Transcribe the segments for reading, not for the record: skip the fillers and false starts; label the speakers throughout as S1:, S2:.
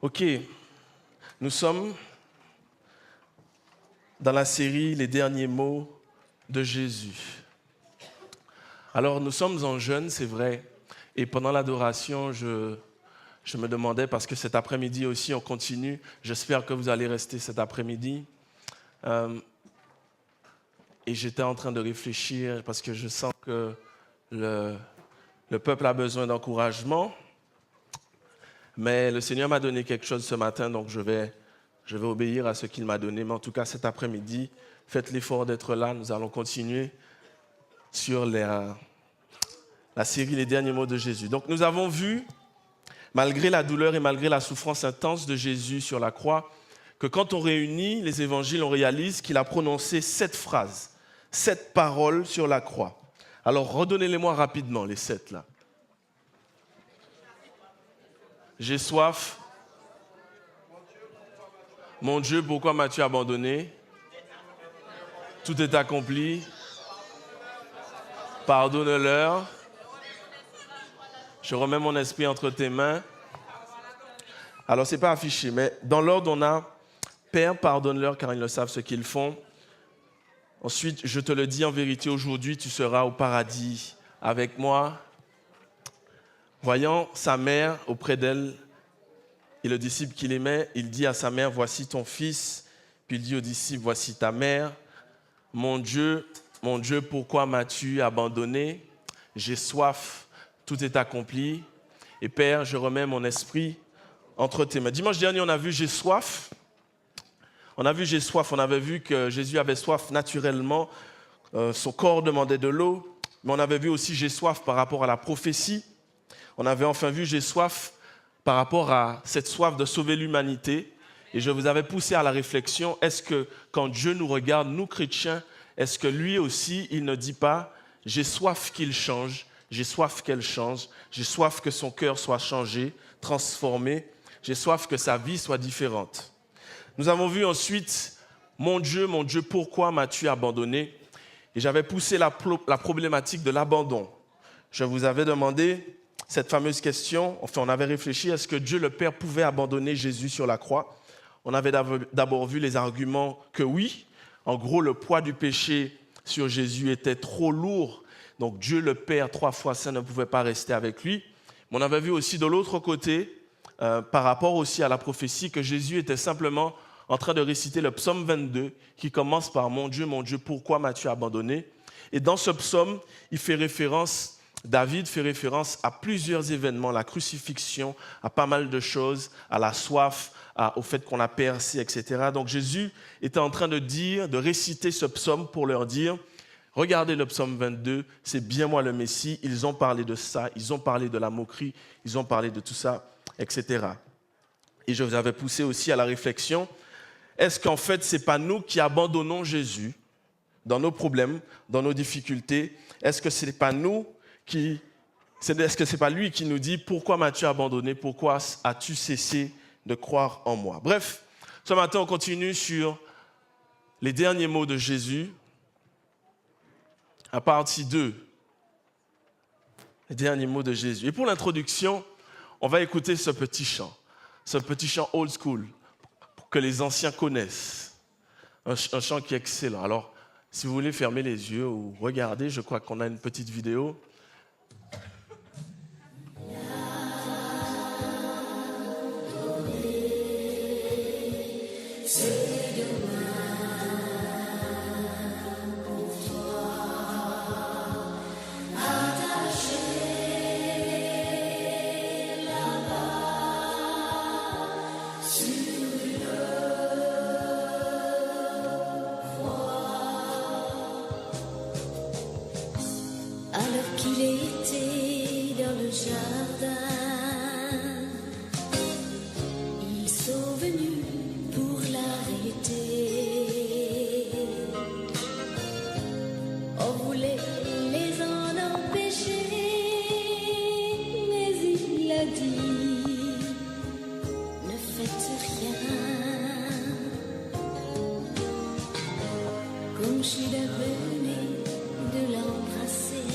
S1: Ok, nous sommes dans la série Les derniers mots de Jésus. Alors, nous sommes en jeûne, c'est vrai, et pendant l'adoration, je me demandais, parce que cet après-midi aussi, on continue, j'espère que vous allez rester cet après-midi, et j'étais en train de réfléchir, parce que je sens que le peuple a besoin d'encouragement, mais le Seigneur m'a donné quelque chose ce matin, donc je vais obéir à ce qu'il m'a donné. Mais en tout cas, cet après-midi, faites l'effort d'être là. Nous allons continuer sur la série Les derniers mots de Jésus. Donc, nous avons vu, malgré la douleur et malgré la souffrance intense de Jésus sur la croix, que quand on réunit les évangiles, on réalise qu'il a prononcé 7 phrases, 7 paroles sur la croix. Alors, redonnez-les-moi rapidement, les 7 là. J'ai soif. Mon Dieu, pourquoi m'as-tu abandonné? Tout est accompli. Pardonne-leur. Je remets mon esprit entre tes mains. Alors, ce n'est pas affiché, mais dans l'ordre, on a Père, pardonne-leur car ils ne savent ce qu'ils font. Ensuite, je te le dis en vérité, aujourd'hui, tu seras au paradis avec moi. Voyant sa mère auprès d'elle et le disciple qu'il aimait, il dit à sa mère, voici ton fils. Puis il dit au disciple, voici ta mère. Mon Dieu, pourquoi m'as-tu abandonné? J'ai soif, tout est accompli. Et Père, je remets mon esprit entre tes mains. Dimanche dernier, on a vu j'ai soif. On avait vu que Jésus avait soif naturellement. Son corps demandait de l'eau. Mais on avait vu aussi j'ai soif par rapport à la prophétie. On avait enfin vu j'ai soif par rapport à cette soif de sauver l'humanité. Et je vous avais poussé à la réflexion, est-ce que quand Dieu nous regarde, nous chrétiens, est-ce que lui aussi, il ne dit pas « j'ai soif qu'il change, j'ai soif qu'elle change, j'ai soif que son cœur soit changé, transformé, j'ai soif que sa vie soit différente ». Nous avons vu ensuite « mon Dieu, pourquoi m'as-tu abandonné ?» Et j'avais poussé la problématique de l'abandon. Je vous avais demandé cette fameuse question, enfin on avait réfléchi, est-ce que Dieu le Père pouvait abandonner Jésus sur la croix? On avait d'abord vu les arguments que oui. En gros, le poids du péché sur Jésus était trop lourd. Donc Dieu le Père, 3 fois saint, ne pouvait pas rester avec lui. Mais on avait vu aussi de l'autre côté, par rapport aussi à la prophétie, que Jésus était simplement en train de réciter le psaume 22, qui commence par « Mon Dieu, pourquoi m'as-tu abandonné ?» Et dans ce psaume, David fait référence à plusieurs événements, la crucifixion, à pas mal de choses, à la soif, au fait qu'on a percé, etc. Donc Jésus était en train de réciter ce psaume pour leur dire, regardez le psaume 22, c'est bien moi le Messie, ils ont parlé de ça, ils ont parlé de la moquerie, ils ont parlé de tout ça, etc. Et je vous avais poussé aussi à la réflexion, est-ce qu'en fait, ce n'est pas nous qui abandonnons Jésus dans nos problèmes, dans nos difficultés? Est-ce que ce n'est pas lui qui nous dit « Pourquoi m'as-tu abandonné? Pourquoi as-tu cessé de croire en moi ?» Bref, ce matin, on continue sur les derniers mots de Jésus, à partie 2. Les derniers mots de Jésus. Et pour l'introduction, on va écouter ce petit chant old school, pour que les anciens connaissent. Un chant qui est excellent. Alors, si vous voulez fermer les yeux ou regarder, je crois qu'on a une petite vidéo.
S2: Alors qu'il était dans le jardin, ils sont venus pour l'arrêter. On voulait les en empêcher, mais il a dit, ne faites rien. Comme Judas venait de l'embrasser,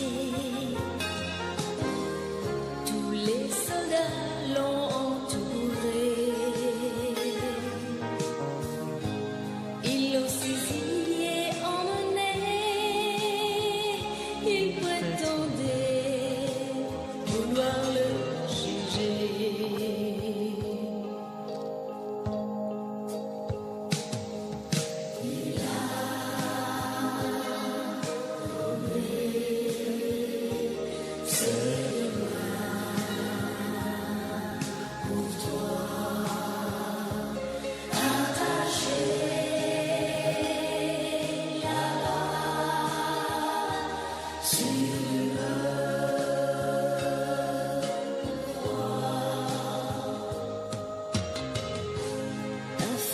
S2: tous les soldats l'ont entouré.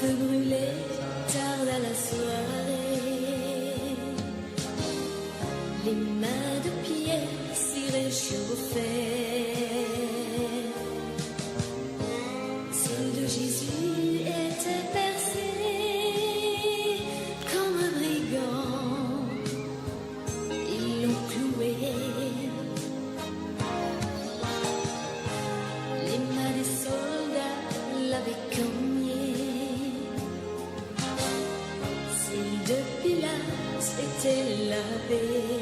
S2: feu brûlait tard à la soirée. Les mains de Pierre s'y réchauffaient. Celles de Jésus étaient percées comme un brigand. Ils l'ont cloué. Les mains des soldats l'avaient cogné. Celles de Pilate étaient lavées.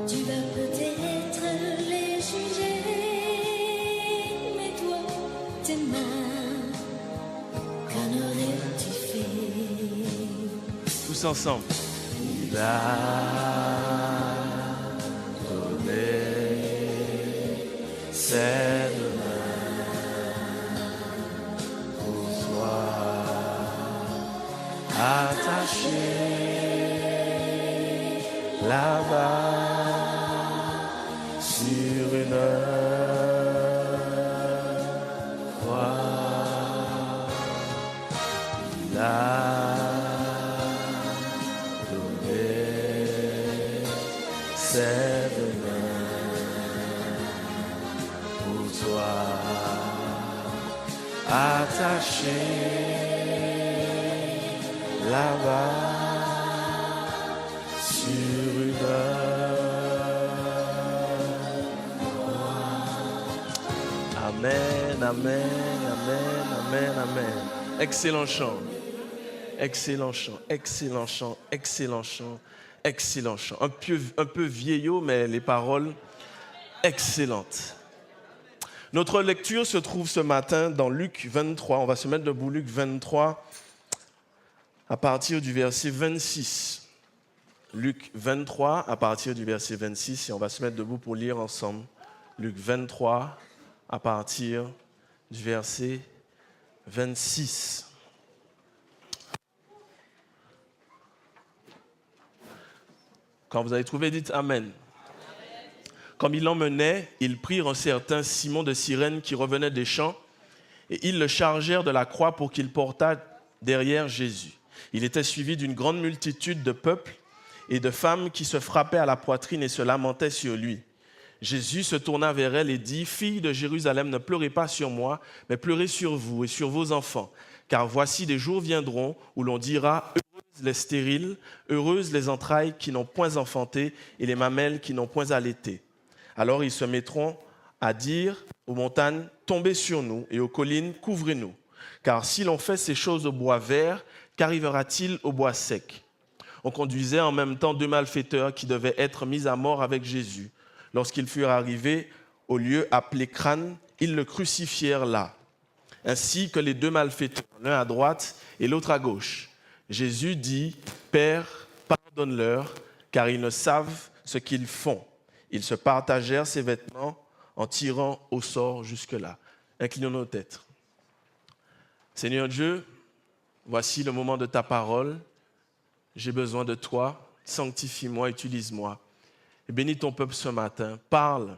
S2: Tu vas peut-être les juger, mais toi, tes mains, qu'en aurais-tu fait?
S1: Tous ensemble. Il a donné ses deux mains pour toi, attachées là-bas sur une croix. Il a donné ses deux mains pour toi, attachées là-bas sur une Amen, amen, amen, amen, amen. Excellent chant. Excellent chant, excellent chant, excellent chant, excellent chant. Un peu vieillot, mais les paroles excellentes. Notre lecture se trouve ce matin dans Luc 23. On va se mettre debout, Luc 23, à partir du verset 26. Luc 23, à partir du verset 26, et on va se mettre debout pour lire ensemble. Luc 23, à partir du verset 26. Quand vous avez trouvé, dites Amen. Comme il l'emmenait, ils prirent un certain Simon de Cyrène qui revenait des champs, et ils le chargèrent de la croix pour qu'il portât derrière Jésus. Il était suivi d'une grande multitude de peuple et de femmes qui se frappaient à la poitrine et se lamentaient sur lui. Jésus se tourna vers elle et dit, « Filles de Jérusalem, ne pleurez pas sur moi, mais pleurez sur vous et sur vos enfants. Car voici des jours viendront où l'on dira, heureuses les stériles, heureuses les entrailles qui n'ont point enfanté et les mamelles qui n'ont point allaité. Alors ils se mettront à dire aux montagnes, tombez sur nous, et aux collines, couvrez-nous. Car si l'on fait ces choses au bois vert, qu'arrivera-t-il au bois sec ?» On conduisait en même temps 2 malfaiteurs qui devaient être mis à mort avec Jésus. Lorsqu'ils furent arrivés au lieu appelé Crâne, ils le crucifièrent là, ainsi que les 2 malfaiteurs, l'un à droite et l'autre à gauche. Jésus dit, « Père, pardonne-leur, car ils ne savent ce qu'ils font. » Ils se partagèrent ses vêtements en tirant au sort jusque-là. Inclinons nos têtes. Seigneur Dieu, voici le moment de ta parole. J'ai besoin de toi. Sanctifie-moi, utilise-moi. Et bénis ton peuple ce matin. Parle.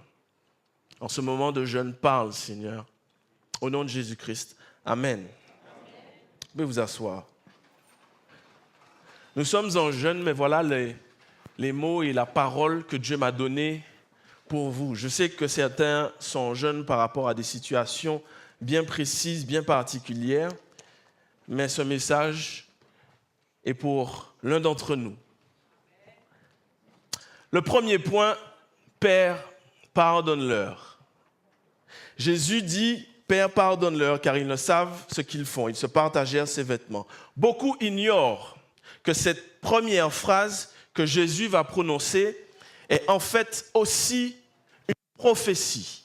S1: En ce moment de jeûne, parle, Seigneur. Au nom de Jésus-Christ. Amen. Vous pouvez vous asseoir. Nous sommes en jeûne, mais voilà les mots et la parole que Dieu m'a donnée pour vous. Je sais que certains sont jeunes par rapport à des situations bien précises, bien particulières, mais ce message est pour l'un d'entre nous. Le premier point, Père, pardonne-leur. Jésus dit, Père, pardonne-leur, car ils ne savent ce qu'ils font. Ils se partagèrent ses vêtements. Beaucoup ignorent que cette première phrase que Jésus va prononcer est en fait aussi une prophétie.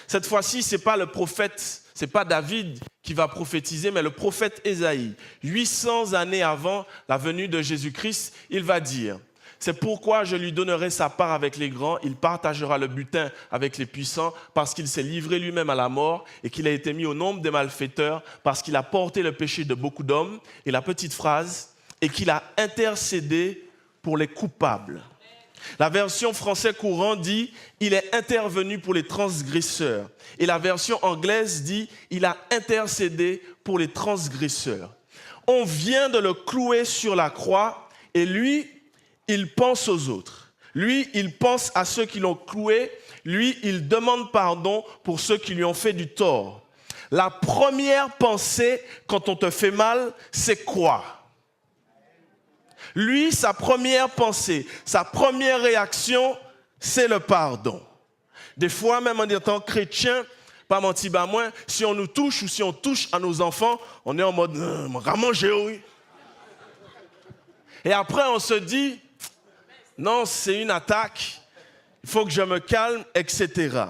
S1: Cette fois-ci, ce n'est pas le prophète, ce n'est pas David qui va prophétiser, mais le prophète Ésaïe. 800 années avant la venue de Jésus-Christ, il va dire, « C'est pourquoi je lui donnerai sa part avec les grands, il partagera le butin avec les puissants, parce qu'il s'est livré lui-même à la mort et qu'il a été mis au nombre des malfaiteurs, parce qu'il a porté le péché de beaucoup d'hommes. » Et la petite phrase, « et qu'il a intercédé pour les coupables. » La version français courant dit « il est intervenu pour les transgresseurs ». Et la version anglaise dit « il a intercédé pour les transgresseurs ». On vient de le clouer sur la croix et lui, il pense aux autres. Lui, il pense à ceux qui l'ont cloué. Lui, il demande pardon pour ceux qui lui ont fait du tort. La première pensée quand on te fait mal, c'est quoi? Lui, sa première pensée, sa première réaction, c'est le pardon. Des fois, même en étant chrétien, pas menti, bah moi, si on nous touche ou si on touche à nos enfants, on est en mode ramanger, oui. Et après, on se dit, non, c'est une attaque, il faut que je me calme, etc.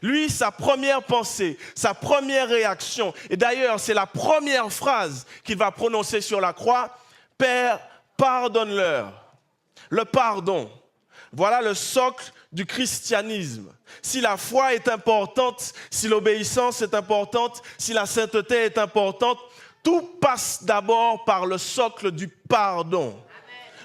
S1: Lui, sa première pensée, sa première réaction, et d'ailleurs, c'est la première phrase qu'il va prononcer sur la croix, « Père, pardonne-leur ». Le pardon, voilà le socle du christianisme. Si la foi est importante, si l'obéissance est importante, si la sainteté est importante, tout passe d'abord par le socle du pardon.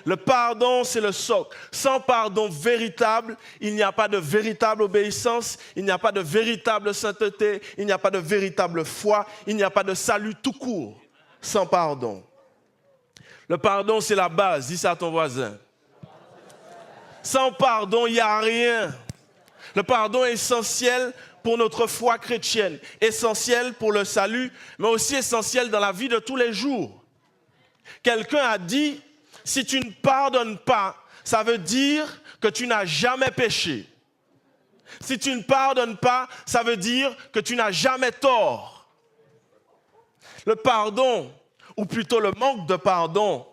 S1: Le pardon, c'est le socle. Sans pardon véritable, il n'y a pas de véritable obéissance, il n'y a pas de véritable sainteté, il n'y a pas de véritable foi, il n'y a pas de salut tout court sans pardon. Le pardon, c'est la base, dis ça à ton voisin. Sans pardon, il n'y a rien. Le pardon est essentiel pour notre foi chrétienne, essentiel pour le salut, mais aussi essentiel dans la vie de tous les jours. Quelqu'un a dit, si tu ne pardonnes pas, ça veut dire que tu n'as jamais péché. Si tu ne pardonnes pas, ça veut dire que tu n'as jamais tort. Le pardon, ou plutôt le manque de pardon,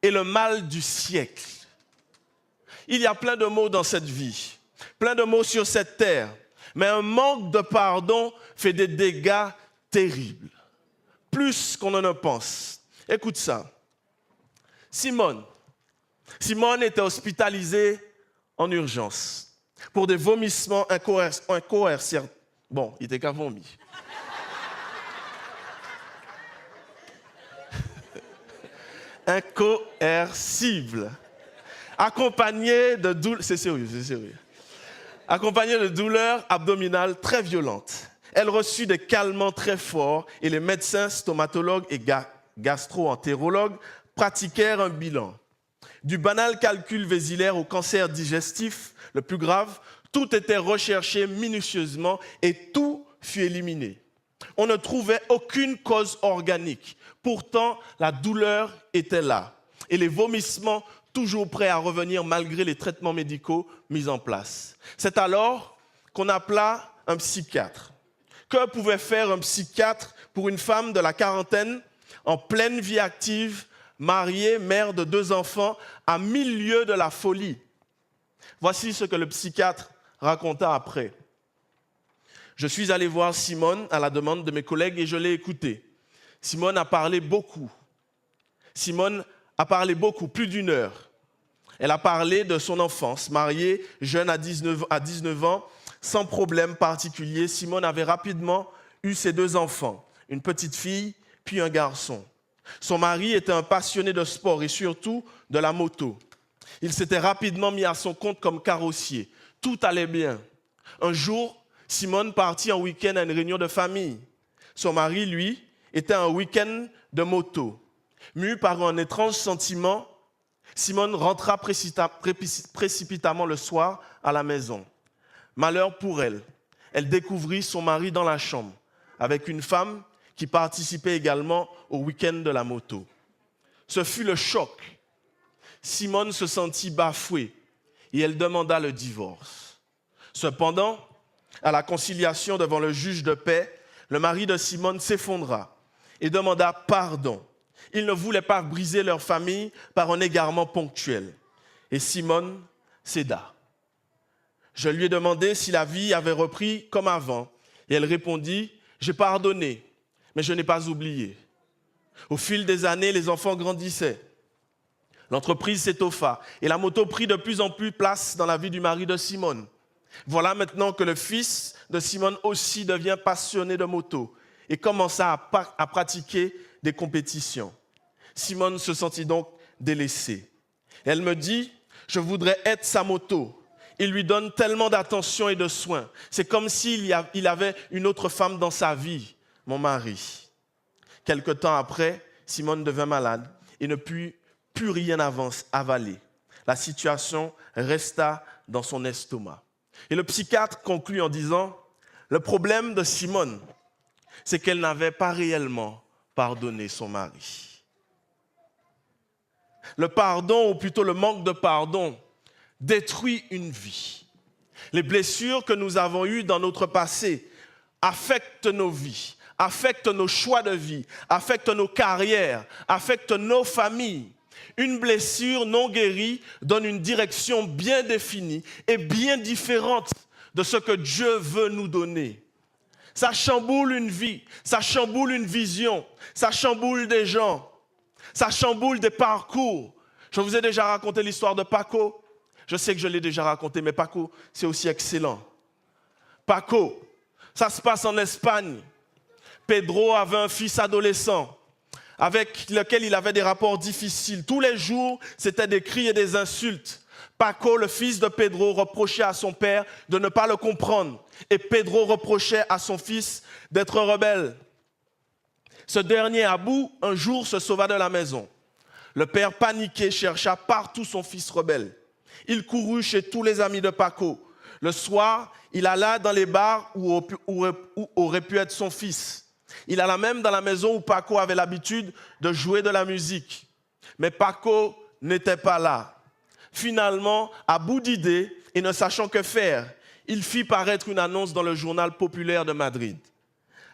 S1: est le mal du siècle. Il y a plein de mots dans cette vie, plein de mots sur cette terre, mais un manque de pardon fait des dégâts terribles, plus qu'on ne pense. Écoute ça. Simone était hospitalisée en urgence pour des vomissements incoercibles. Bon, il était qu'à vomir. Incoercible. Accompagné de douleurs, c'est sérieux. Accompagné de douleurs abdominales très violentes. Elle reçut des calmants très forts et les médecins, stomatologues et gastro-entérologues pratiquèrent un bilan. Du banal calcul vésillaire au cancer digestif, le plus grave, tout était recherché minutieusement et tout fut éliminé. On ne trouvait aucune cause organique. Pourtant, la douleur était là et les vomissements toujours prêts à revenir malgré les traitements médicaux mis en place. C'est alors qu'on appela un psychiatre. Que pouvait faire un psychiatre pour une femme de la quarantaine, en pleine vie active, mariée, mère de 2 enfants, à 1000 lieues de la folie? Voici ce que le psychiatre raconta après. Je suis allé voir Simone à la demande de mes collègues et je l'ai écoutée. Simone a parlé beaucoup. Simone a parlé beaucoup, plus d'1 heure. Elle a parlé de son enfance, mariée, jeune à 19 ans, sans problème particulier. Simone avait rapidement eu ses 2 enfants, une petite fille, puis un garçon. Son mari était un passionné de sport et surtout de la moto. Il s'était rapidement mis à son compte comme carrossier. Tout allait bien. Un jour, Simone partit en week-end à une réunion de famille. Son mari, lui, était un week-end de moto. Mue par un étrange sentiment, Simone rentra précipitamment le soir à la maison. Malheur pour elle, elle découvrit son mari dans la chambre, avec une femme qui participait également au week-end de la moto. Ce fut le choc. Simone se sentit bafouée et elle demanda le divorce. Cependant, à la conciliation devant le juge de paix, le mari de Simone s'effondra et demanda pardon. Il ne voulait pas briser leur famille par un égarement ponctuel. Et Simone céda. Je lui ai demandé si la vie avait repris comme avant. Et elle répondit, « J'ai pardonné, mais je n'ai pas oublié. » Au fil des années, les enfants grandissaient. L'entreprise s'étoffa et la moto prit de plus en plus place dans la vie du mari de Simone. Voilà maintenant que le fils de Simone aussi devient passionné de moto et commença à pratiquer des compétitions. Simone se sentit donc délaissée. Elle me dit, Je voudrais être sa moto. Il lui donne tellement d'attention et de soins. C'est comme s'il avait une autre femme dans sa vie, mon mari. Quelque temps après, Simone devint malade et ne put plus rien avaler. La situation resta dans son estomac. Et le psychiatre conclut en disant, le problème de Simone, c'est qu'elle n'avait pas réellement pardonné son mari. Le pardon, ou plutôt le manque de pardon, détruit une vie. Les blessures que nous avons eues dans notre passé affectent nos vies, affectent nos choix de vie, affectent nos carrières, affectent nos familles. Une blessure non guérie donne une direction bien définie et bien différente de ce que Dieu veut nous donner. Ça chamboule une vie, ça chamboule une vision, ça chamboule des gens, ça chamboule des parcours. Je vous ai déjà raconté l'histoire de Paco. Je sais que je l'ai déjà raconté, mais Paco, c'est aussi excellent. Paco, ça se passe en Espagne. Pedro avait un fils adolescent avec lequel il avait des rapports difficiles. Tous les jours, c'était des cris et des insultes. Paco, le fils de Pedro, reprochait à son père de ne pas le comprendre. Et Pedro reprochait à son fils d'être rebelle. Ce dernier, Abou, un jour se sauva de la maison. Le père, paniqué, chercha partout son fils rebelle. Il courut chez tous les amis de Paco. Le soir, il alla dans les bars où aurait pu être son fils. Il alla même dans la maison où Paco avait l'habitude de jouer de la musique. Mais Paco n'était pas là. Finalement, à bout d'idées et ne sachant que faire, il fit paraître une annonce dans le journal populaire de Madrid.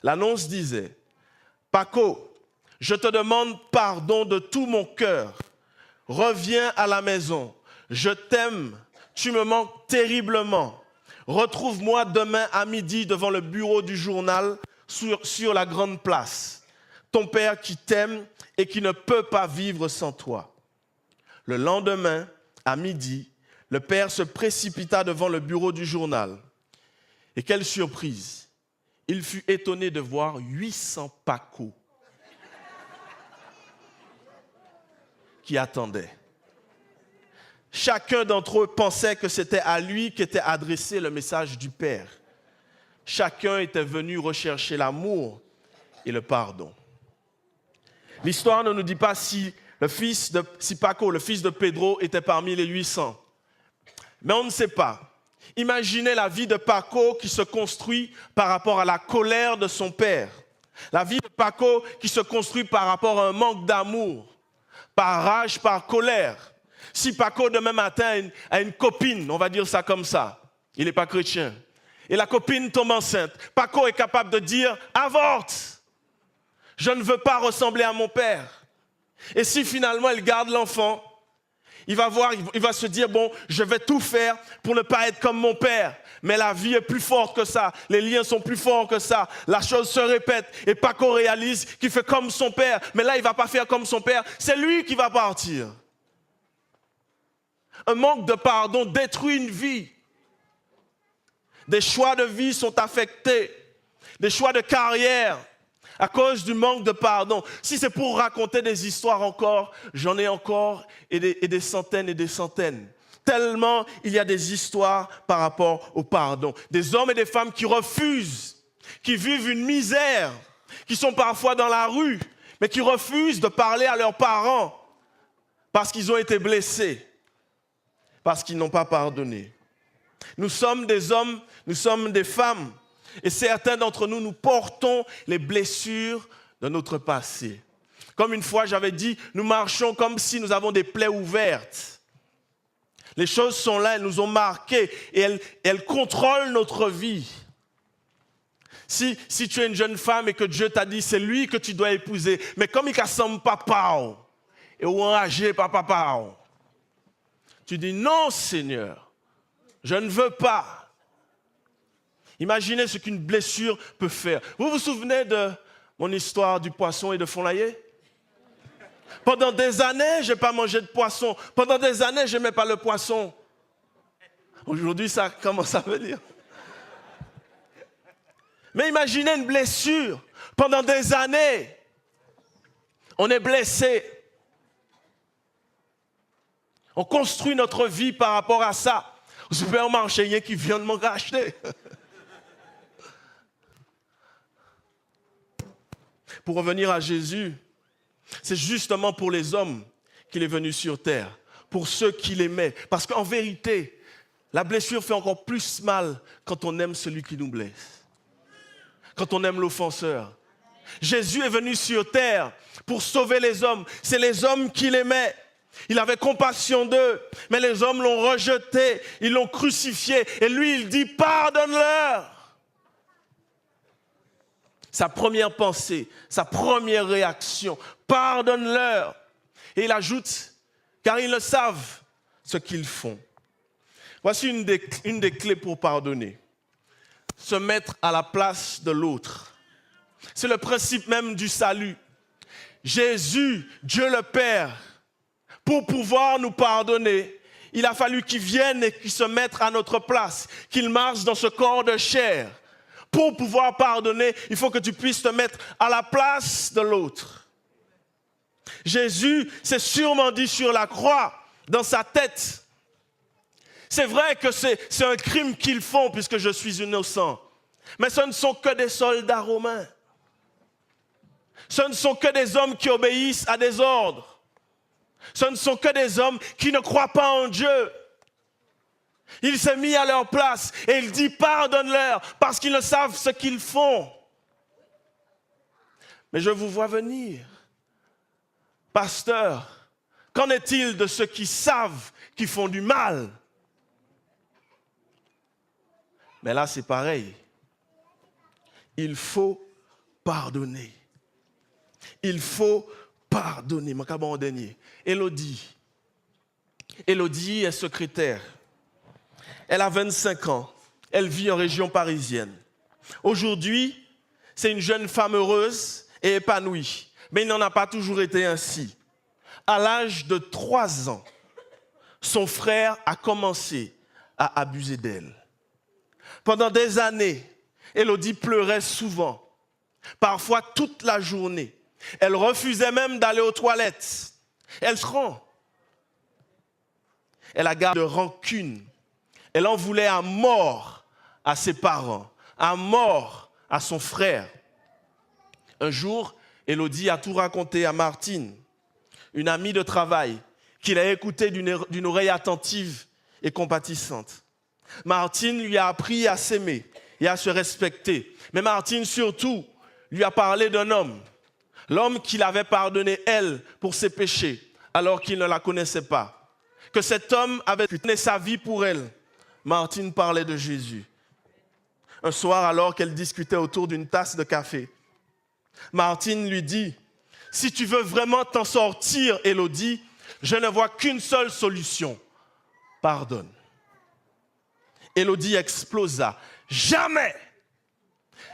S1: L'annonce disait « Paco, je te demande pardon de tout mon cœur. Reviens à la maison. Je t'aime. Tu me manques terriblement. Retrouve-moi demain à midi devant le bureau du journal sur la grande place. Ton père qui t'aime et qui ne peut pas vivre sans toi. » Le lendemain, à midi, le père se précipita devant le bureau du journal. Et quelle surprise! Il fut étonné de voir 800 Paco qui attendaient. Chacun d'entre eux pensait que c'était à lui qu'était adressé le message du Père. Chacun était venu rechercher l'amour et le pardon. L'histoire ne nous dit pas si Paco, le fils de Pedro, était parmi les 800. Mais on ne sait pas. Imaginez la vie de Paco qui se construit par rapport à la colère de son père. La vie de Paco qui se construit par rapport à un manque d'amour, par rage, par colère. Si Paco demain matin a une copine, on va dire ça comme ça, il n'est pas chrétien, et la copine tombe enceinte, Paco est capable de dire « avorte, je ne veux pas ressembler à mon père ». Et si finalement elle garde l'enfant, il va se dire, bon, je vais tout faire pour ne pas être comme mon père. Mais la vie est plus forte que ça, les liens sont plus forts que ça, la chose se répète et Paco réalise qu'il fait comme son père. Mais là, il ne va pas faire comme son père, c'est lui qui va partir. Un manque de pardon détruit une vie. Des choix de vie sont affectés, des choix de carrière, à cause du manque de pardon. Si c'est pour raconter des histoires encore, j'en ai encore et des centaines et des centaines. Tellement il y a des histoires par rapport au pardon. Des hommes et des femmes qui refusent, qui vivent une misère, qui sont parfois dans la rue, mais qui refusent de parler à leurs parents parce qu'ils ont été blessés, parce qu'ils n'ont pas pardonné. Nous sommes des hommes, nous sommes des femmes. Et certains d'entre nous, nous portons les blessures de notre passé. Comme une fois j'avais dit, nous marchons comme si nous avons des plaies ouvertes. Les choses sont là, elles nous ont marqués et elles contrôlent notre vie. Si tu es une jeune femme et que Dieu t'a dit, c'est lui que tu dois épouser, mais comme il ressemble papa, et ou enragé papa, tu dis non Seigneur, je ne veux pas. Imaginez ce qu'une blessure peut faire. Vous vous souvenez de mon histoire du poisson et de Fonlayer? Pendant des années, je n'ai pas mangé de poisson. Pendant des années, je n'aimais pas le poisson. Aujourd'hui, ça commence à venir. Mais imaginez une blessure. Pendant des années, on est blessé. On construit notre vie par rapport à ça. Au supermarché, il y a qui vient de m'en racheter. Pour revenir à Jésus, c'est justement pour les hommes qu'il est venu sur terre, pour ceux qu'il aimait. Parce qu'en vérité, la blessure fait encore plus mal quand on aime celui qui nous blesse, quand on aime l'offenseur. Jésus est venu sur terre pour sauver les hommes. C'est les hommes qu'il aimait. Il avait compassion d'eux, mais les hommes l'ont rejeté, ils l'ont crucifié. Et lui, il dit, pardonne-leur. Sa première pensée, sa première réaction, pardonne-leur. Et il ajoute, car ils ne savent ce qu'ils font. Voici une des clés pour pardonner. Se mettre à la place de l'autre. C'est le principe même du salut. Jésus, Dieu le Père, pour pouvoir nous pardonner, il a fallu qu'il vienne et qu'il se mette à notre place, qu'il marche dans ce corps de chair. Pour pouvoir pardonner, il faut que tu puisses te mettre à la place de l'autre. Jésus s'est sûrement dit sur la croix, dans sa tête, c'est vrai que c'est un crime qu'ils font puisque je suis innocent, mais ce ne sont que des soldats romains. Ce ne sont que des hommes qui obéissent à des ordres. Ce ne sont que des hommes qui ne croient pas en Dieu. Il s'est mis à leur place et il dit pardonne-leur parce qu'ils ne savent ce qu'ils font. Mais je vous vois venir. Pasteur, qu'en est-il de ceux qui savent qu'ils font du mal? Mais là, c'est pareil. Il faut pardonner. Il faut pardonner. Mon dernier. Élodie est secrétaire. Elle a 25 ans. Elle vit en région parisienne. Aujourd'hui, c'est une jeune femme heureuse et épanouie. Mais il n'en a pas toujours été ainsi. À l'âge de 3 ans, son frère a commencé à abuser d'elle. Pendant des années, Élodie pleurait souvent, parfois toute la journée. Elle refusait même d'aller aux toilettes. Elle se rend. Elle a gardé de rancune. Elle en voulait à mort à ses parents, à mort à son frère. Un jour, Élodie a tout raconté à Martine, une amie de travail, qui l'a écoutée d'une oreille attentive et compatissante. Martine lui a appris à s'aimer et à se respecter. Mais Martine, surtout, lui a parlé d'un homme. L'homme qu'il avait pardonné, elle, pour ses péchés, alors qu'il ne la connaissait pas. Que cet homme avait donné sa vie pour elle. Martine parlait de Jésus. Un soir, alors qu'elle discutait autour d'une tasse de café, Martine lui dit, « Si tu veux vraiment t'en sortir, Élodie, je ne vois qu'une seule solution. Pardonne. » Élodie explosa. « Jamais,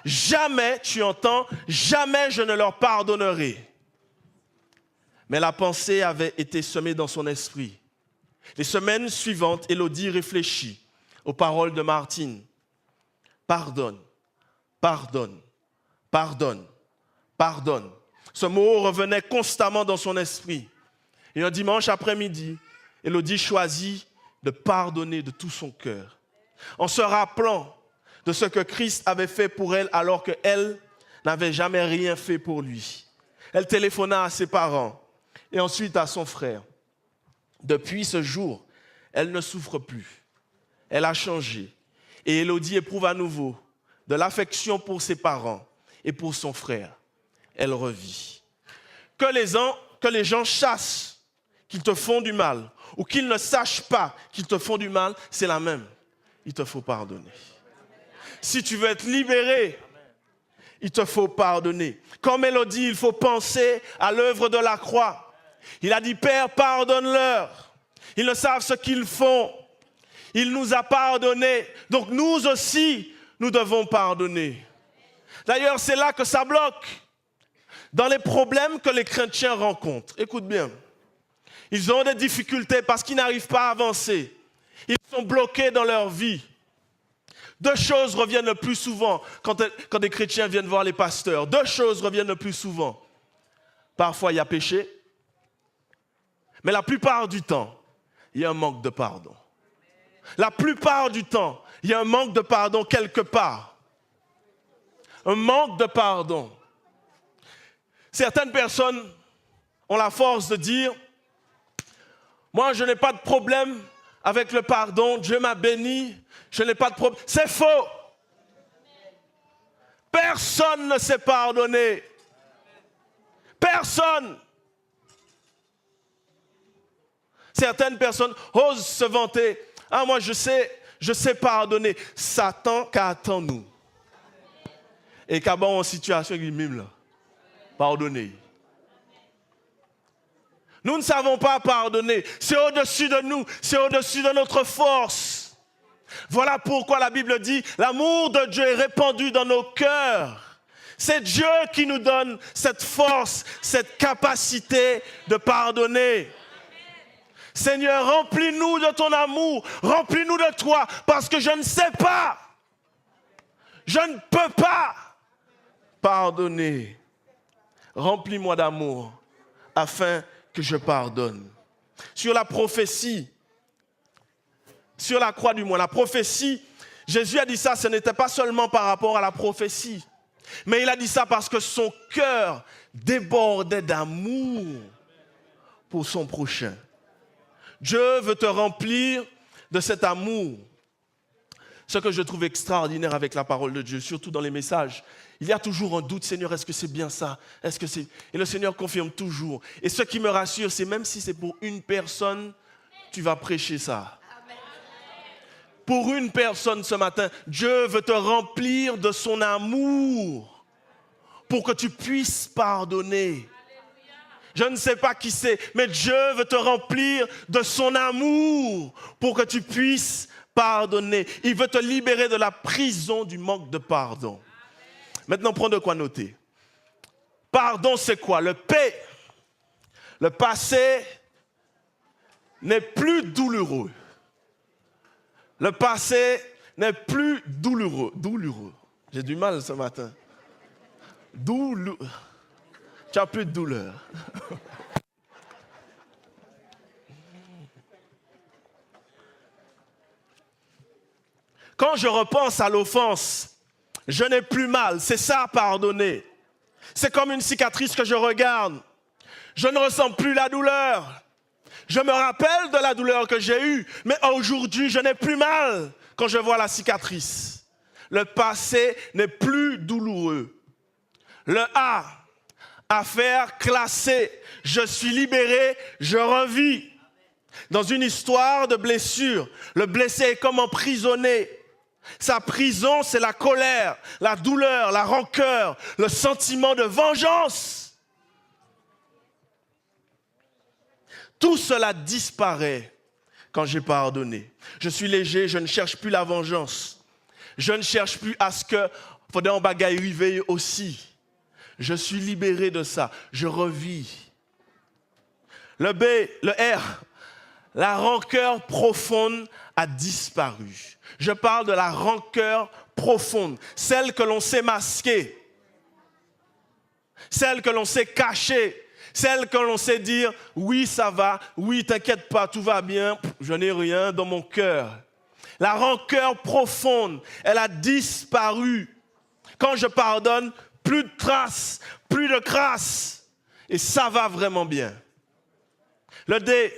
S1: jamais, tu entends, jamais je ne leur pardonnerai. » Mais la pensée avait été semée dans son esprit. Les semaines suivantes, Élodie réfléchit aux paroles de Martine. Pardonne, pardonne, pardonne, pardonne. Ce mot revenait constamment dans son esprit. Et un dimanche après-midi, Élodie choisit de pardonner de tout son cœur, en se rappelant de ce que Christ avait fait pour elle alors qu'elle n'avait jamais rien fait pour lui. Elle téléphona à ses parents et ensuite à son frère. Depuis ce jour, elle ne souffre plus. Elle a changé. Et Élodie éprouve à nouveau de l'affection pour ses parents et pour son frère. Elle revit. Que les gens chassent qu'ils te font du mal ou qu'ils ne sachent pas qu'ils te font du mal, c'est la même. Il te faut pardonner. Si tu veux être libéré, il te faut pardonner. Comme Élodie, il faut penser à l'œuvre de la croix. Il a dit, Père, pardonne-leur. Ils ne savent ce qu'ils font. Il nous a pardonné. Donc nous aussi, nous devons pardonner. D'ailleurs, c'est là que ça bloque. Dans les problèmes que les chrétiens rencontrent, écoute bien, ils ont des difficultés parce qu'ils n'arrivent pas à avancer. Ils sont bloqués dans leur vie. 2 choses reviennent le plus souvent quand des chrétiens viennent voir les pasteurs. 2 choses reviennent le plus souvent. Parfois, il y a péché, mais la plupart du temps, il il y a un manque de pardon. La plupart du temps, il y a un manque de pardon quelque part. Un manque de pardon. Certaines personnes ont la force de dire, moi je n'ai pas de problème avec le pardon, Dieu m'a béni, je n'ai pas de problème. C'est faux. Personne ne s'est pardonné. Personne. Certaines personnes osent se vanter. Ah, moi je sais pardonner. Satan qu'attend-nous. Et qu'à bon en situation lui-même là. Pardonner. Nous ne savons pas pardonner. C'est au-dessus de nous. C'est au-dessus de notre force. Voilà pourquoi la Bible dit, l'amour de Dieu est répandu dans nos cœurs. C'est Dieu qui nous donne cette force, cette capacité de pardonner. Seigneur, remplis-nous de ton amour, remplis-nous de toi, parce que je ne sais pas, je ne peux pas pardonner. Remplis-moi d'amour, afin que je pardonne. Sur la prophétie, sur la croix du moins, la prophétie, Jésus a dit ça, ce n'était pas seulement par rapport à la prophétie, mais il a dit ça parce que son cœur débordait d'amour pour son prochain. Dieu veut te remplir de cet amour. Ce que je trouve extraordinaire avec la parole de Dieu, surtout dans les messages, il y a toujours un doute, Seigneur, est-ce que c'est bien ça? Est-ce que c'est... Et le Seigneur confirme toujours. Et ce qui me rassure, c'est même si c'est pour une personne, tu vas prêcher ça. Pour une personne ce matin, Dieu veut te remplir de son amour pour que tu puisses pardonner. Je ne sais pas qui c'est, mais Dieu veut te remplir de son amour pour que tu puisses pardonner. Il veut te libérer de la prison du manque de pardon. Maintenant, prends de quoi noter. Pardon, c'est quoi? Le passé n'est plus douloureux. Le passé n'est plus douloureux. Douloureux. J'ai du mal ce matin. Douloureux. Tu n'as plus de douleur. Quand je repense à l'offense, je n'ai plus mal. C'est ça, pardonner. C'est comme une cicatrice que je regarde. Je ne ressens plus la douleur. Je me rappelle de la douleur que j'ai eue, mais aujourd'hui, je n'ai plus mal quand je vois la cicatrice. Le passé n'est plus douloureux. Le A, affaire classée. Je suis libéré, je revis. Dans une histoire de blessure, le blessé est comme emprisonné. Sa prison, c'est la colère, la douleur, la rancœur, le sentiment de vengeance. Tout cela disparaît quand j'ai pardonné. Je suis léger, je ne cherche plus la vengeance. Je ne cherche plus à ce que faudrait en bagaille arriver aussi. Je suis libéré de ça. Je revis. Le B, le R, la rancœur profonde a disparu. Je parle de la rancœur profonde, celle que l'on sait masquer, celle que l'on sait cacher. Celle que l'on sait dire, oui, ça va, oui, t'inquiète pas, tout va bien, je n'ai rien dans mon cœur. La rancœur profonde, elle a disparu. Quand je pardonne, plus de traces, plus de crasse. Et ça va vraiment bien. Le D,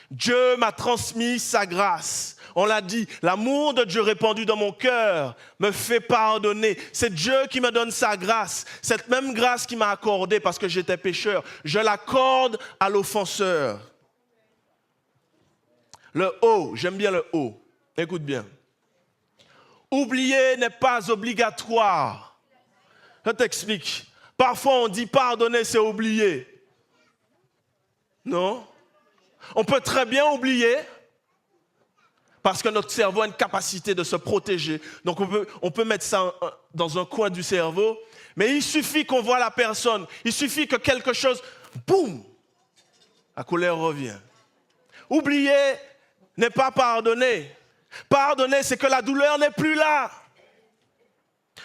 S1: Dieu m'a transmis sa grâce. On l'a dit, l'amour de Dieu répandu dans mon cœur me fait pardonner. C'est Dieu qui me donne sa grâce. Cette même grâce qu'il m'a accordée parce que j'étais pécheur, je l'accorde à l'offenseur. Le O, j'aime bien le O. Écoute bien. Oublier n'est pas obligatoire. Je t'explique. Parfois on dit pardonner, c'est oublier. Non. On peut très bien oublier. Parce que notre cerveau a une capacité de se protéger. Donc on peut mettre ça dans un coin du cerveau. Mais il suffit qu'on voit la personne. Il suffit que quelque chose, boum, la colère revient. Oublier n'est pas pardonner. Pardonner, c'est que la douleur n'est plus là.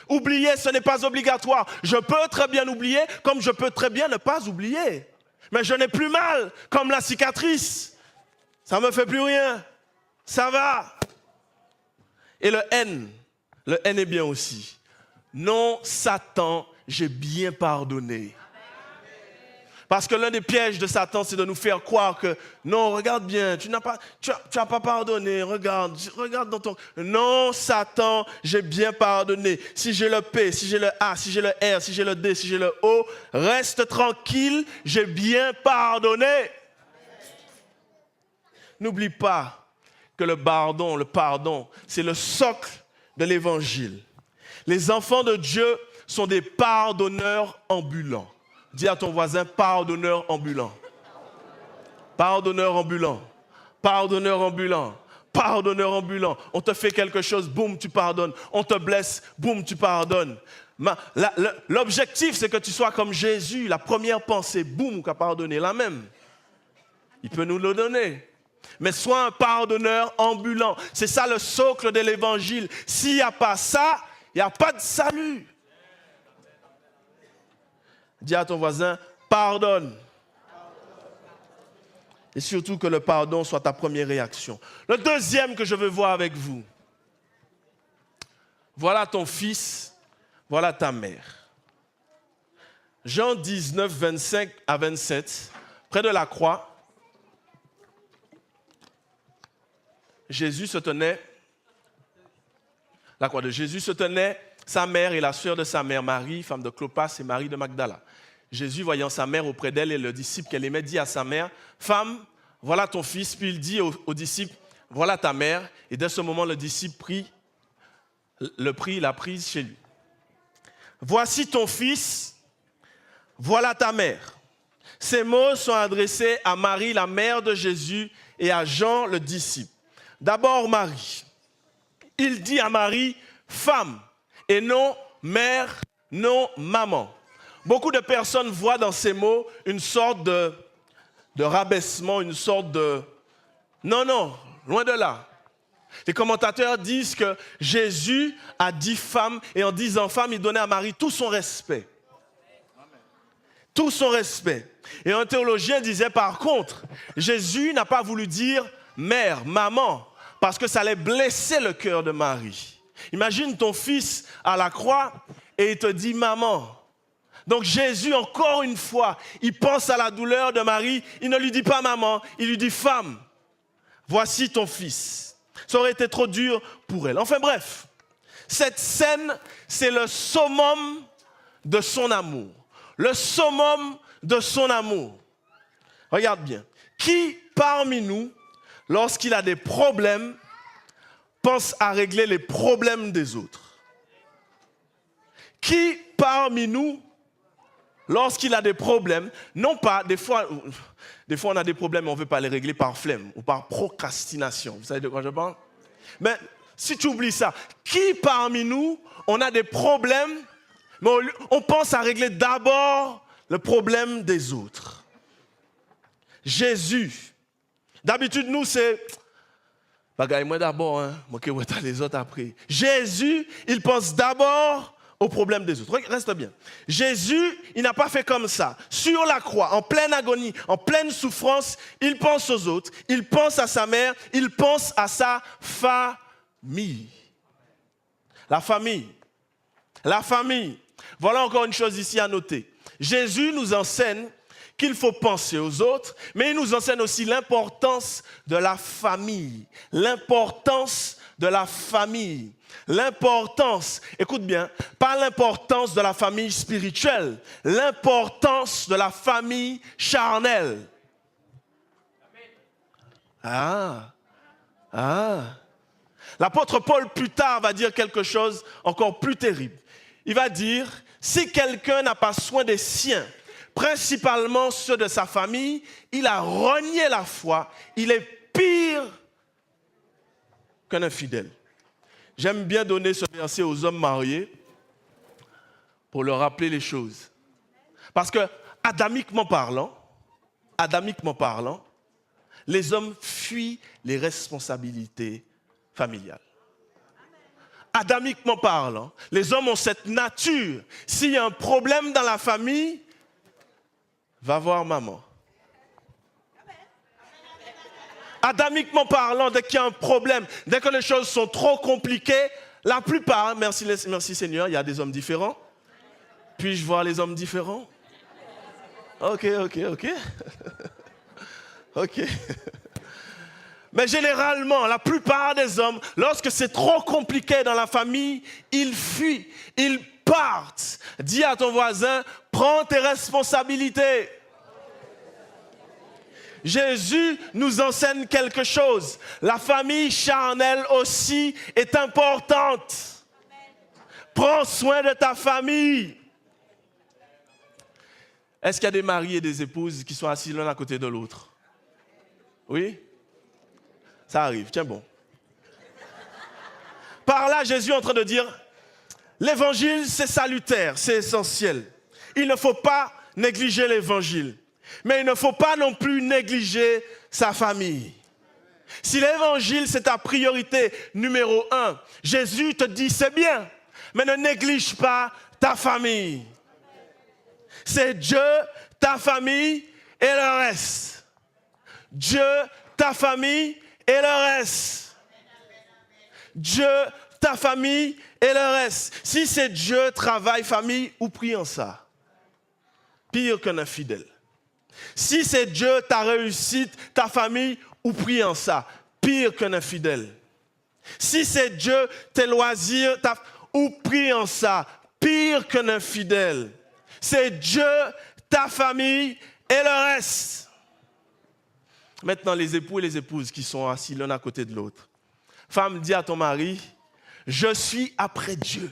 S1: Oublier, ce n'est pas obligatoire. Je peux très bien oublier, comme je peux très bien ne pas oublier. Mais je n'ai plus mal, comme la cicatrice. Ça ne me fait plus rien. Ça va. Et le N est bien aussi. Non, Satan, j'ai bien pardonné. Parce que l'un des pièges de Satan, c'est de nous faire croire que non, regarde bien, tu n'as pas pardonné, regarde dans ton... Non, Satan, j'ai bien pardonné. Si j'ai le P, si j'ai le A, si j'ai le R, si j'ai le D, si j'ai le O, reste tranquille, j'ai bien pardonné. N'oublie pas que le pardon, c'est le socle de l'évangile. Les enfants de Dieu sont des pardonneurs ambulants. Dis à ton voisin, pardonneur ambulant. Pardonneur ambulant. Pardonneur ambulant. Pardonneur ambulant. On te fait quelque chose, boum, tu pardonnes. On te blesse, boum, tu pardonnes. L'objectif, c'est que tu sois comme Jésus. La première pensée, boum, qu'a pardonné, la même. Il peut nous le donner. Mais sois un pardonneur ambulant. C'est ça le socle de l'évangile. S'il n'y a pas ça, il n'y a pas de salut. Dis à ton voisin, pardonne. Et surtout que le pardon soit ta première réaction. Le deuxième que je veux voir avec vous. Voilà ton fils, voilà ta mère. Jean 19, 25 à 27, près de la croix, Jésus se tenait, la croix de Jésus se tenait, sa mère et la sœur de sa mère, Marie, femme de Clopas et Marie de Magdala. Jésus, voyant sa mère auprès d'elle et le disciple qu'elle aimait, dit à sa mère, « Femme, voilà ton fils. » Puis il dit au disciple, « Voilà ta mère. » Et dès ce moment, le disciple l'a prise chez lui. « Voici ton fils, voilà ta mère. » Ces mots sont adressés à Marie, la mère de Jésus, et à Jean, le disciple. D'abord Marie. Il dit à Marie, « Femme » et non « mère », non « maman ». Beaucoup de personnes voient dans ces mots une sorte de rabaissement, une sorte de... Non, loin de là. Les commentateurs disent que Jésus a dit femme, et en disant femme, il donnait à Marie tout son respect. Tout son respect. Et un théologien disait par contre, Jésus n'a pas voulu dire mère, maman, parce que ça allait blesser le cœur de Marie. Imagine ton fils à la croix et il te dit maman. Donc Jésus, encore une fois, il pense à la douleur de Marie. Il ne lui dit pas maman, il lui dit femme. Voici ton fils. Ça aurait été trop dur pour elle. Enfin bref, cette scène, c'est le summum de son amour. Le summum de son amour. Regarde bien. Qui parmi nous, lorsqu'il a des problèmes, pense à régler les problèmes des autres? Qui parmi nous, lorsqu'il a des problèmes, non pas, des fois on a des problèmes et on ne veut pas les régler par flemme ou par procrastination. Vous savez de quoi je parle? Mais si tu oublies ça, qui parmi nous, on a des problèmes, mais on pense à régler d'abord le problème des autres? Jésus. D'habitude, nous, c'est... Bagaille-moi d'abord, hein. Moi qui vois les autres après. Jésus, il pense d'abord au problème des autres. Reste bien. Jésus, il n'a pas fait comme ça. Sur la croix, en pleine agonie, en pleine souffrance, il pense aux autres, il pense à sa mère, il pense à sa famille. La famille. La famille. Voilà encore une chose ici à noter. Jésus nous enseigne qu'il faut penser aux autres, mais il nous enseigne aussi l'importance de la famille. L'importance de la famille. L'importance, écoute bien, pas l'importance de la famille spirituelle, l'importance de la famille charnelle. L'apôtre Paul, plus tard, va dire quelque chose encore plus terrible. Il va dire, si quelqu'un n'a pas soin des siens, principalement ceux de sa famille, il a renié la foi, il est pire qu'un infidèle. J'aime bien donner ce verset aux hommes mariés pour leur rappeler les choses. Parce que, adamiquement parlant, les hommes fuient les responsabilités familiales. Adamiquement parlant, les hommes ont cette nature. S'il y a un problème dans la famille, va voir maman. Adamiquement parlant, dès qu'il y a un problème, dès que les choses sont trop compliquées, la plupart, merci Seigneur, il y a des hommes différents. Puis-je voir les hommes différents? Ok. Ok. Mais généralement, la plupart des hommes, lorsque c'est trop compliqué dans la famille, ils fuient, ils partent. Dis à ton voisin, prends tes responsabilités. Jésus nous enseigne quelque chose. La famille charnelle aussi est importante. Prends soin de ta famille. Est-ce qu'il y a des maris et des épouses qui sont assis l'un à côté de l'autre? Oui? Ça arrive, tiens bon. Par là, Jésus est en train de dire, l'évangile, c'est salutaire, c'est essentiel. Il ne faut pas négliger l'évangile. Mais il ne faut pas non plus négliger sa famille. Si l'évangile, c'est ta priorité numéro 1, Jésus te dit, c'est bien, mais ne néglige pas ta famille. C'est Dieu, ta famille et le reste. Dieu, ta famille et le reste. Dieu, ta famille et le reste. Si c'est Dieu, travail, famille, ou prie en ça. Pire qu'un infidèle. Si c'est Dieu, ta réussite, ta famille, ou prie en ça. Pire qu'un infidèle. Si c'est Dieu, tes loisirs, ou prie en ça. Pire qu'un infidèle. C'est Dieu, ta famille et le reste. Maintenant, les époux et les épouses qui sont assis l'un à côté de l'autre. Femme, dis à ton mari, je suis après Dieu.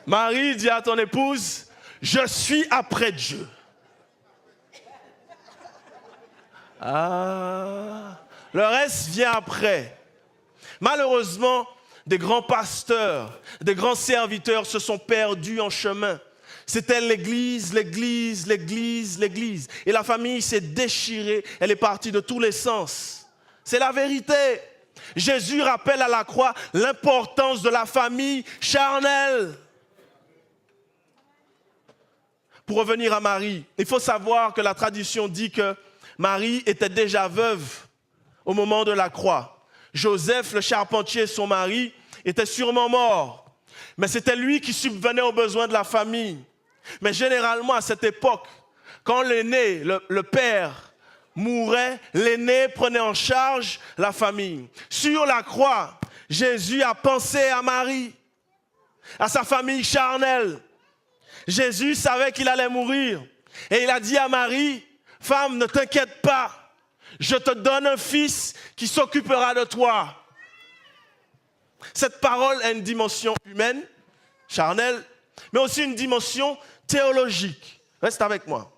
S1: Marie, dis à ton épouse, je suis après Dieu. Ah, le reste vient après. Malheureusement, des grands pasteurs, des grands serviteurs se sont perdus en chemin. C'était l'église. Et la famille s'est déchirée, elle est partie de tous les sens. C'est la vérité. Jésus rappelle à la croix l'importance de la famille charnelle. Pour revenir à Marie, il faut savoir que la tradition dit que Marie était déjà veuve au moment de la croix. Joseph, le charpentier, son mari, était sûrement mort. Mais c'était lui qui subvenait aux besoins de la famille. Mais généralement, à cette époque, quand l'aîné, le père, mourait, l'aîné prenait en charge la famille. Sur la croix, Jésus a pensé à Marie, à sa famille charnelle. Jésus savait qu'il allait mourir. Et il a dit à Marie, femme, ne t'inquiète pas, je te donne un fils qui s'occupera de toi. Cette parole a une dimension humaine, charnelle, mais aussi une dimension théologique. Reste avec moi.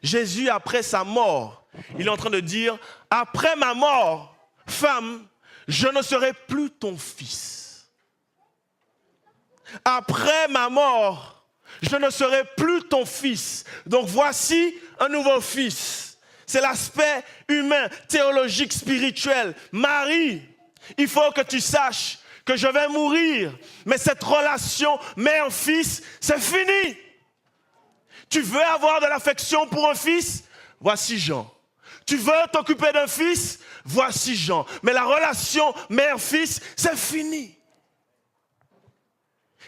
S1: Jésus, après sa mort, il est en train de dire, après ma mort, femme, je ne serai plus ton fils. Après ma mort, je ne serai plus ton fils. Donc voici un nouveau fils. C'est l'aspect humain, théologique, spirituel. Marie, il faut que tu saches que je vais mourir. Mais cette relation mère-fils, c'est fini. Tu veux avoir de l'affection pour un fils? Voici Jean. Tu veux t'occuper d'un fils? Voici Jean. Mais la relation mère-fils, c'est fini.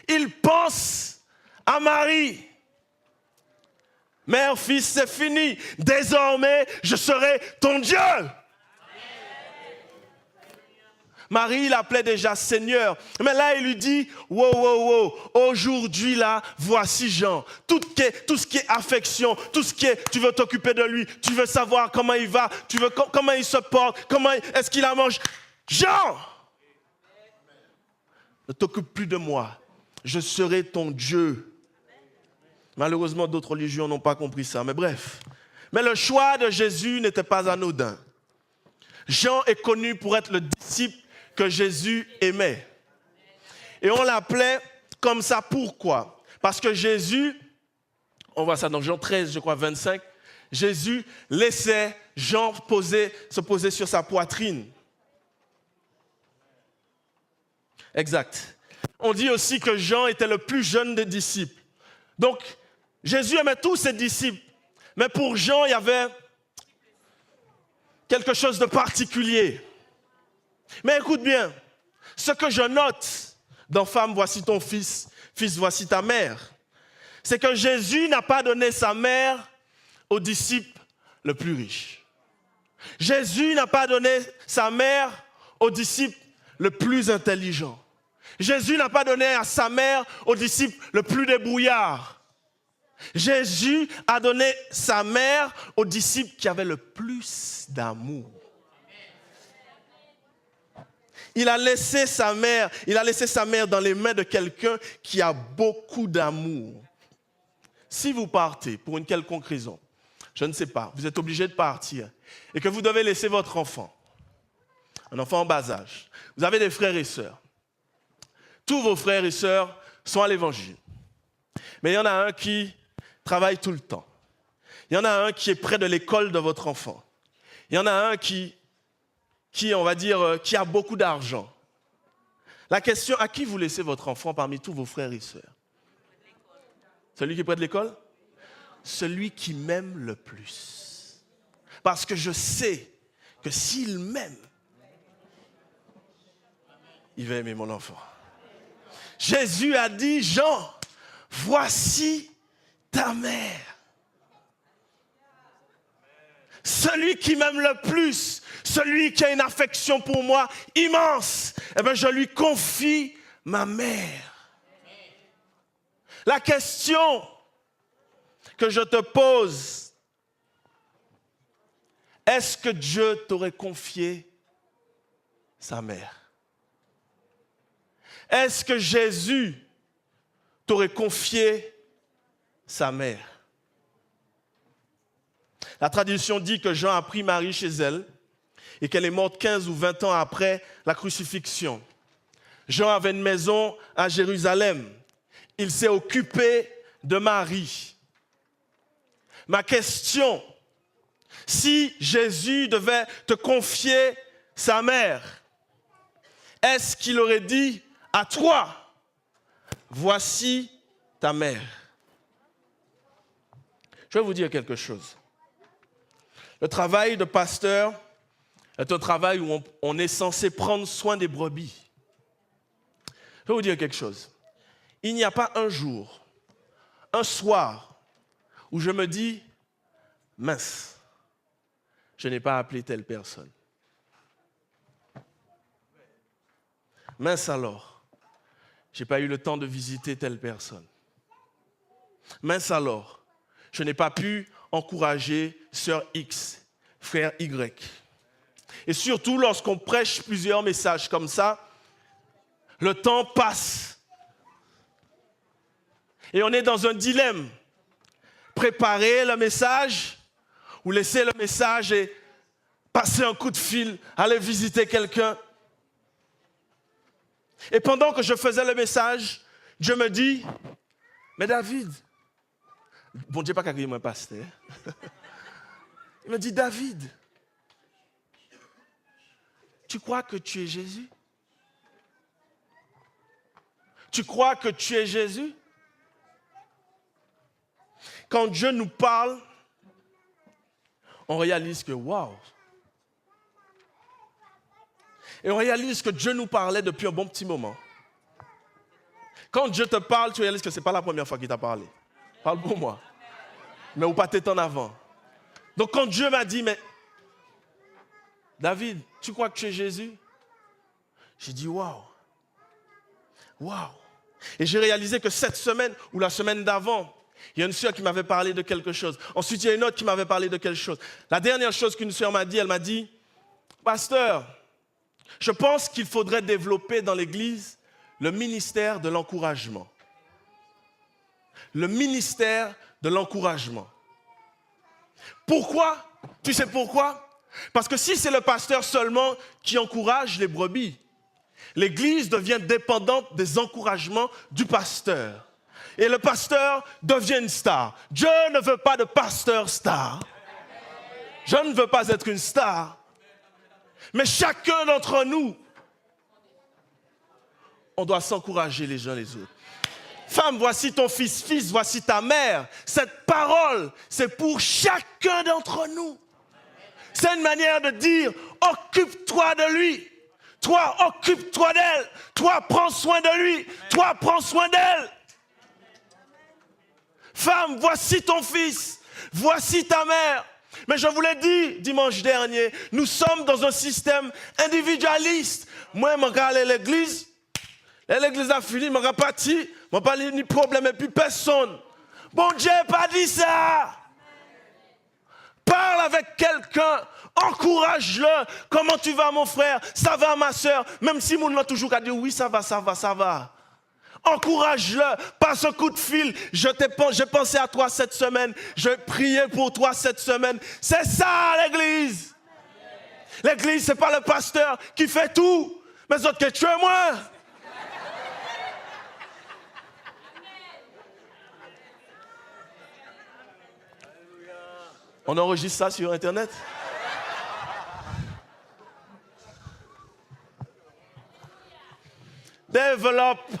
S1: Il pense à Marie. Mère, fils, c'est fini. Désormais, je serai ton Dieu. Marie, il appelait déjà Seigneur. Mais là, il lui dit, wow, aujourd'hui, là, voici Jean. Tout ce qui est affection, tout ce qui est, tu veux t'occuper de lui, tu veux savoir comment il va, tu veux comment il se porte, est-ce qu'il a mangé. Jean, ne t'occupe plus de moi. Je serai ton Dieu. Malheureusement, d'autres religions n'ont pas compris ça, mais bref. Mais le choix de Jésus n'était pas anodin. Jean est connu pour être le disciple que Jésus aimait. Et on l'appelait comme ça, pourquoi? Parce que Jésus, on voit ça dans Jean 13, je crois, 25, Jésus laissait Jean se poser sur sa poitrine. Exact. On dit aussi que Jean était le plus jeune des disciples. Donc, Jésus aimait tous ses disciples, Mais pour Jean, il y avait quelque chose de particulier. Mais écoute bien, ce que je note dans Femme, voici ton fils, fils, voici ta mère, c'est que Jésus n'a pas donné sa mère au disciple le plus riche. Jésus n'a pas donné sa mère au disciple le plus intelligent. Jésus n'a pas donné à sa mère au disciple le plus débrouillard. Jésus a donné sa mère au disciple qui avait le plus d'amour. Il a laissé sa mère dans les mains de quelqu'un qui a beaucoup d'amour. Si vous partez pour une quelconque raison, je ne sais pas, vous êtes obligé de partir et que vous devez laisser votre enfant, un enfant en bas âge, vous avez des frères et sœurs. Tous vos frères et sœurs sont à l'évangile. Mais il y en a un qui travaille tout le temps. Il y en a un qui est près de l'école de votre enfant. Il y en a un qui a beaucoup d'argent. La question, à qui vous laissez votre enfant parmi tous vos frères et sœurs? Celui qui est près de l'école? Celui qui m'aime le plus. Parce que je sais que s'il m'aime, il va aimer mon enfant. Jésus a dit, Jean, voici ta mère. Celui qui m'aime le plus, celui qui a une affection pour moi immense, eh bien, je lui confie ma mère. La question que je te pose, est-ce que Dieu t'aurait confié sa mère? Est-ce que Jésus t'aurait confié sa mère? La tradition dit que Jean a pris Marie chez elle et qu'elle est morte 15 ou 20 ans après la crucifixion. Jean avait une maison à Jérusalem. Il s'est occupé de Marie. Ma question, si Jésus devait te confier sa mère, est-ce qu'il aurait dit à toi, voici ta mère? Je vais vous dire quelque chose. Le travail de pasteur est un travail où on est censé prendre soin des brebis. Je vais vous dire quelque chose. Il n'y a pas un jour, un soir, où je me dis, mince, je n'ai pas appelé telle personne. Mince alors, je n'ai pas eu le temps de visiter telle personne. Mince alors, je n'ai pas pu encourager sœur X, frère Y. Et surtout lorsqu'on prêche plusieurs messages comme ça, le temps passe. Et on est dans un dilemme. Préparer le message ou laisser le message et passer un coup de fil, aller visiter quelqu'un. Et pendant que je faisais le message, Dieu me dit, mais David, bon Dieu pas qu'à crier mon pasteur. Il me dit, David, tu crois que tu es Jésus? Tu crois que tu es Jésus? Quand Dieu nous parle, on réalise que waouh! Et on réalise que Dieu nous parlait depuis un bon petit moment. Quand Dieu te parle, tu réalises que ce n'est pas la première fois qu'il t'a parlé. Parle pour moi. Mais ou pas t'être en avant. Donc quand Dieu m'a dit, mais David, tu crois que tu es Jésus? J'ai dit waouh! Waouh! Et j'ai réalisé que cette semaine ou la semaine d'avant, il y a une sœur qui m'avait parlé de quelque chose. Ensuite, il y a une autre qui m'avait parlé de quelque chose. La dernière chose qu'une sœur m'a dit, elle m'a dit, pasteur, je pense qu'il faudrait développer dans l'Église le ministère de l'encouragement. Le ministère de l'encouragement. Pourquoi? Tu sais pourquoi? Parce que si c'est le pasteur seulement qui encourage les brebis, l'Église devient dépendante des encouragements du pasteur. Et le pasteur devient une star. Dieu ne veut pas de pasteur star. Je ne veux pas être une star. Mais chacun d'entre nous, on doit s'encourager les uns les autres. Femme, voici ton fils. Fils, voici ta mère. Cette parole, c'est pour chacun d'entre nous. C'est une manière de dire, occupe-toi de lui. Toi, occupe-toi d'elle. Toi, prends soin de lui. Toi, prends soin d'elle. Femme, voici ton fils. Voici ta mère. Mais je vous l'ai dit dimanche dernier, nous sommes dans un système individualiste. Moi, je vais aller à l'église. L'église a fini, je vais partir. Je n'ai pas de problème et puis personne. Bon Dieu n'a pas dit ça. Parle avec quelqu'un. Encourage-le. Comment tu vas, mon frère? Ça va, ma soeur? Même si mon n'a toujours qu'à dire oui, ça va, ça va, ça va. Encourage-le, passe un coup de fil. J'ai pensé à toi cette semaine. Je priais pour toi cette semaine. C'est ça l'église. L'église, ce n'est pas le pasteur qui fait tout. Mais autres que tu es moi. On enregistre ça sur Internet? Développe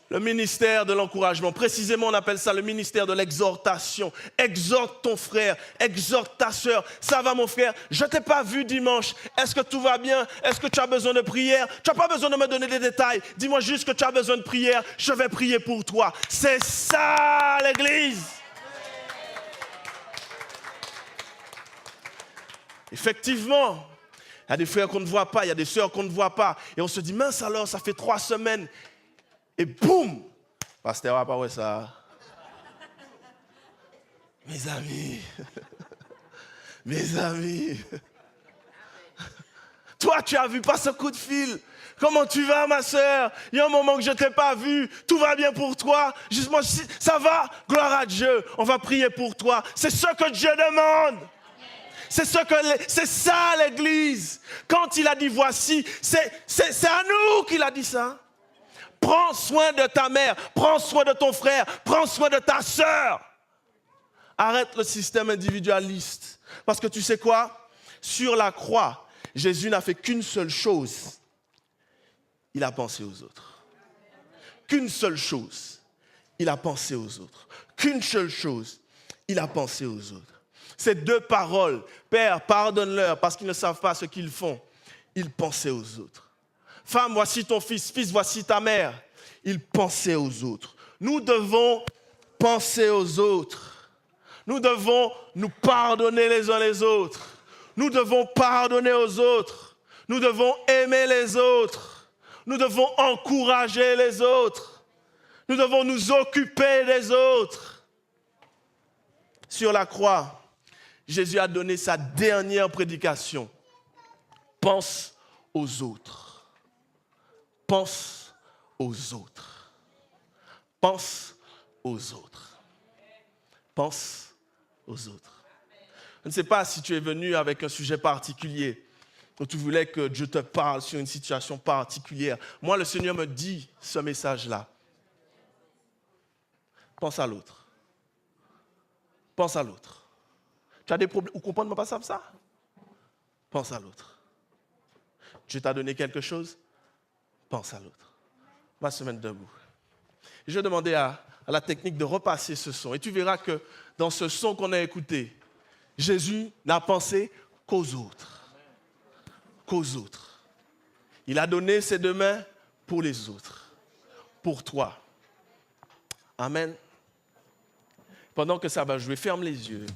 S1: le ministère de l'encouragement. Précisément, on appelle ça le ministère de l'exhortation. Exhorte ton frère, exhorte ta soeur. Ça va, mon frère? Je ne t'ai pas vu dimanche. Est-ce que tout va bien? Est-ce que tu as besoin de prière? Tu n'as pas besoin de me donner des détails. Dis-moi juste que tu as besoin de prière. Je vais prier pour toi. C'est ça, l'église. Effectivement, il y a des frères qu'on ne voit pas, il y a des sœurs qu'on ne voit pas. Et on se dit, mince alors, ça fait 3 semaines. Et boum! Pasteur, va pas ouais ça. Mes amis. Mes amis. Toi, tu as vu, passe un coup de fil. Comment tu vas, ma sœur? Il y a un moment que je ne t'ai pas vu. Tout va bien pour toi? Justement, ça va? Gloire à Dieu. On va prier pour toi. C'est ce que Dieu demande. C'est ça l'église. Quand il a dit voici, c'est à nous qu'il a dit ça. Prends soin de ta mère, prends soin de ton frère, prends soin de ta sœur. Arrête le système individualiste. Parce que tu sais quoi? Sur la croix, Jésus n'a fait qu'une seule chose. Il a pensé aux autres. Qu'une seule chose. Il a pensé aux autres. Qu'une seule chose. Il a pensé aux autres. Ces 2 paroles, Père, pardonne-leur parce qu'ils ne savent pas ce qu'ils font. Il pensait aux autres. Femme, voici ton fils. Fils, voici ta mère. Il pensait aux autres. Nous devons penser aux autres. Nous devons nous pardonner les uns les autres. Nous devons pardonner aux autres. Nous devons aimer les autres. Nous devons encourager les autres. Nous devons nous occuper des autres. Sur la croix, Jésus a donné sa dernière prédication. Pense aux autres. Pense aux autres. Pense aux autres. Pense aux autres. Je ne sais pas si tu es venu avec un sujet particulier, où tu voulais que Dieu te parle sur une situation particulière. Moi, le Seigneur me dit ce message-là. Pense à l'autre. Pense à l'autre. Tu as des problèmes, vous comprenez pas ça? Pense à l'autre. Dieu t'a donné quelque chose? Pense à l'autre. On va se mettre debout. Je vais demander à la technique de repasser ce son. Et tu verras que dans ce son qu'on a écouté, Jésus n'a pensé qu'aux autres. Qu'aux autres. Il a donné ses 2 mains pour les autres. Pour toi. Amen. Pendant que ça va jouer, ferme les yeux.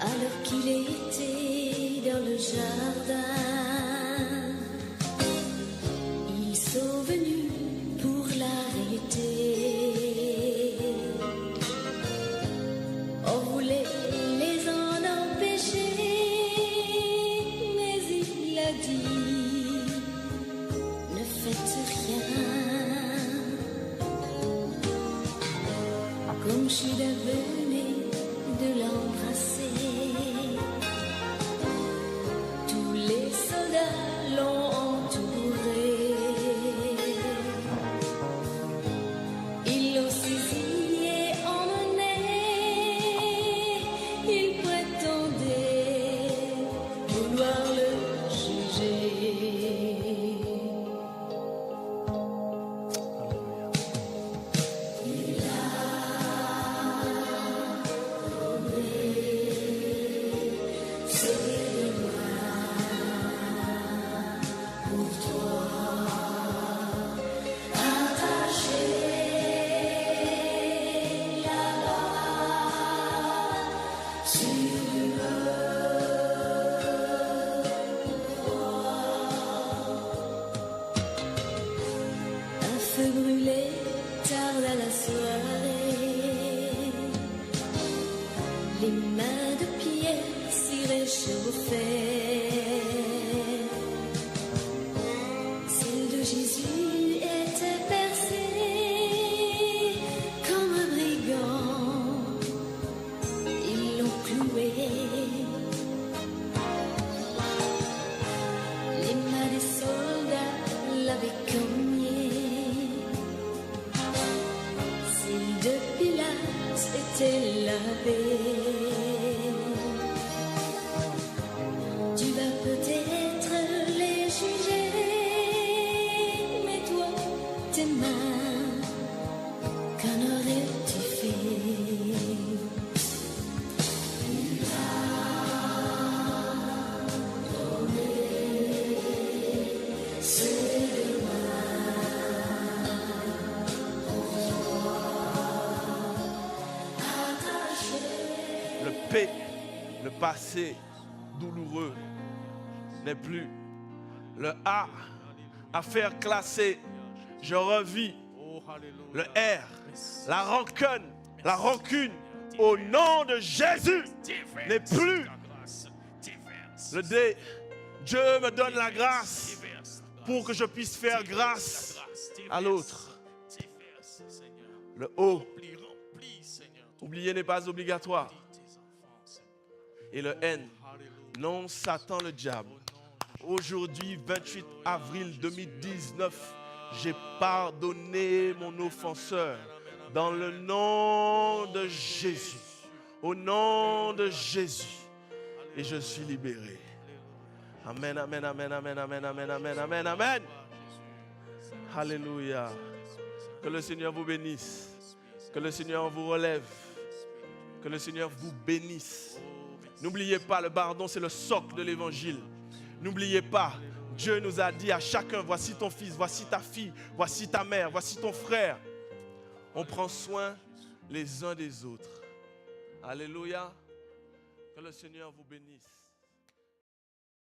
S2: Alors qu'il était dans le jardin, ils sont venus pour l'arrêter. On voulait les en empêcher, mais il a dit, ne faites rien. Comme Conchita venait de l'embrasser. Tous les soldats l'ont entouré. Ils l'ont saisi et emmené. Ils prétendaient vouloir le juger. Un feu brûlé tarde à la soirée. Les mains de Pierre s'y réchauffaient. Celle de Jésus était percée comme un brigand. Ils l'ont cloué. Les mains des soldats l'avaient cogné. Celle de Pilate était lavée. Tu vas peut-être les juger, mais toi, tes mains, qu'en aurais-tu fait?
S1: Le passé douloureux n'est plus. Le A à faire classer. Je revis le R, la rancune au nom de Jésus n'est plus. Le D, Dieu me donne la grâce pour que je puisse faire grâce à l'autre. Le O, oublier n'est pas obligatoire. Et le N, non, Satan le diable. Aujourd'hui, 28 avril 2019, j'ai pardonné mon offenseur dans le nom de Jésus. Au nom de Jésus. Et je suis libéré. Amen, amen, amen, amen, amen, amen, amen, amen, amen. Alléluia. Que le Seigneur vous bénisse. Que le Seigneur vous relève. Que le Seigneur vous bénisse. N'oubliez pas, le pardon, c'est le socle de l'évangile. N'oubliez pas, Dieu nous a dit à chacun, voici ton fils, voici ta fille, voici ta mère, voici ton frère. On prend soin les uns des autres. Alléluia. Que le Seigneur vous bénisse.